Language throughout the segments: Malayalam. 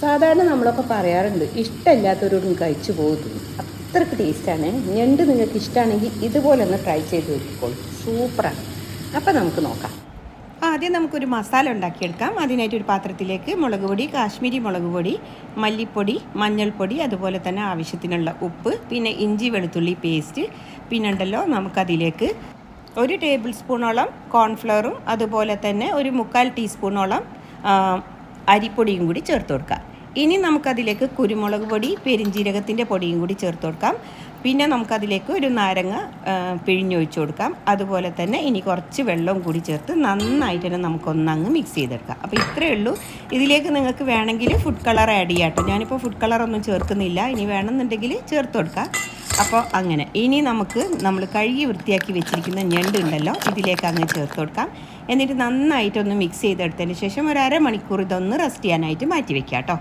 സാധാരണ നമ്മളൊക്കെ പറയാറുണ്ട് ഇഷ്ടമില്ലാത്തവരോടും കഴിച്ചു പോകും. അത്രയ്ക്ക് ടേസ്റ്റാണ്. ഞണ്ട് നിങ്ങൾക്ക് ഇഷ്ടമാണെങ്കിൽ ഇതുപോലെ ഒന്ന് ട്രൈ ചെയ്ത് നോക്കിക്കോളൂ. സൂപ്പറാണ്. അപ്പം നമുക്ക് നോക്കാം. ആദ്യം നമുക്കൊരു മസാല ഉണ്ടാക്കിയെടുക്കാം. അതിനായിട്ട് ഒരു പാത്രത്തിലേക്ക് മുളക് പൊടി, കാശ്മീരി മുളക് പൊടി, മല്ലിപ്പൊടി, മഞ്ഞൾപ്പൊടി, അതുപോലെ തന്നെ ആവശ്യത്തിനുള്ള ഉപ്പ്, പിന്നെ ഇഞ്ചി വെളുത്തുള്ളി പേസ്റ്റ്, പിന്നെ ഉണ്ടല്ലോ നമുക്കതിലേക്ക് 1 ടേബിൾ സ്പൂണോളം കോൺഫ്ലവറും അതുപോലെ തന്നെ ഒരു 1/4 ടീസ്പൂണോളം അരിപ്പൊടിയും കൂടി ചേർത്ത് കൊടുക്കാം. ഇനി നമുക്കതിലേക്ക് കുരുമുളക് പൊടി, പെരിഞ്ജീരകത്തിൻ്റെ പൊടിയും കൂടി ചേർത്ത് കൊടുക്കാം. പിന്നെ നമുക്കതിലേക്ക് ഒരു നാരങ്ങ പിഴിഞ്ഞൊഴിച്ച് കൊടുക്കാം. അതുപോലെ തന്നെ ഇനി കുറച്ച് വെള്ളവും കൂടി ചേർത്ത് നന്നായിട്ട് തന്നെ നമുക്കൊന്നങ്ങ് മിക്സ് ചെയ്തെടുക്കാം. അപ്പോൾ ഇത്രയേ ഉള്ളൂ. ഇതിലേക്ക് നിങ്ങൾക്ക് വേണമെങ്കിൽ ഫുഡ് കളർ ആഡ് ചെയ്യാം കേട്ടോ. ഞാനിപ്പോൾ ഫുഡ് കളറൊന്നും ചേർക്കുന്നില്ല. ഇനി വേണമെന്നുണ്ടെങ്കിൽ ചേർത്ത് കൊടുക്കാം. അപ്പോൾ അങ്ങനെ ഇനി നമ്മൾ കഴുകി വൃത്തിയാക്കി വെച്ചിരിക്കുന്ന ഞണ്ട് ഉണ്ടല്ലോ ഇതിലേക്ക് അങ്ങ് ചേർത്ത് കൊടുക്കാം. എന്നിട്ട് നന്നായിട്ടൊന്ന് മിക്സ് ചെയ്തെടുത്തതിന് ശേഷം ഒരു അരമണിക്കൂർ ഇതൊന്ന് റെസ്റ്റ് ചെയ്യാനായിട്ട് മാറ്റി വെക്കാം കേട്ടോ.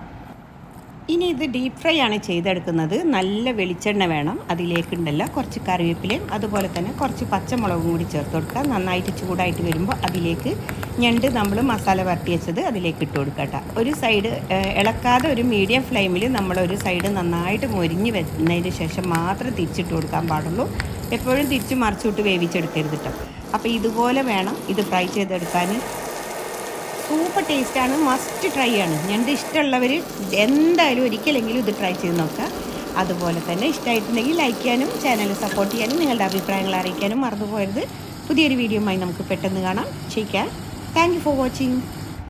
ഇനി ഇത് ഡീപ്പ് ഫ്രൈ ആണ് ചെയ്തെടുക്കുന്നത്. നല്ല വെളിച്ചെണ്ണ വേണം. അതിലേക്കുണ്ടല്ലോ കുറച്ച് കറിവേപ്പിലയും അതുപോലെ തന്നെ കുറച്ച് പച്ചമുളകും കൂടി ചേർത്ത് കൊടുക്കുക. നന്നായിട്ട് ചൂടായിട്ട് വരുമ്പോൾ അതിലേക്ക് ഞണ്ട് നമ്മൾ മസാല വരട്ടി വെച്ചത് അതിലേക്ക് ഇട്ട് കൊടുക്കട്ടെ. ഒരു സൈഡ് ഇളക്കാതെ ഒരു മീഡിയം ഫ്ലെയിമിൽ നമ്മളൊരു സൈഡ് നന്നായിട്ട് മൊരിഞ്ഞ് വരുന്നതിന് ശേഷം മാത്രം തിരിച്ചിട്ട് കൊടുക്കാൻ പാടുള്ളൂ. എപ്പോഴും തിരിച്ച് മറിച്ചിട്ട് വേവിച്ചെടുക്കരുത് കേട്ടോ. അപ്പോൾ ഇതുപോലെ വേണം ഇത് ഫ്രൈ ചെയ്തെടുക്കാൻ. സൂപ്പർ ടേസ്റ്റാണ്. മസ്റ്റ് ട്രൈ ആണ്. ഞണ്ട് ഇഷ്ടമുള്ളവർ എന്തായാലും ഒരിക്കലെങ്കിലും ഇത് ട്രൈ ചെയ്ത് നോക്കുക. അതുപോലെ തന്നെ ഇഷ്ടമായിട്ടുണ്ടെങ്കിൽ ലൈക്ക് ചെയ്യാനും ചാനൽ സപ്പോർട്ട് ചെയ്യാനും നിങ്ങളുടെ അഭിപ്രായങ്ങൾ അറിയിക്കാനും മറന്നു പോകരുത്. പുതിയൊരു വീഡിയോയുമായി നമുക്ക് പെട്ടെന്ന് കാണാം. Thank you for watching.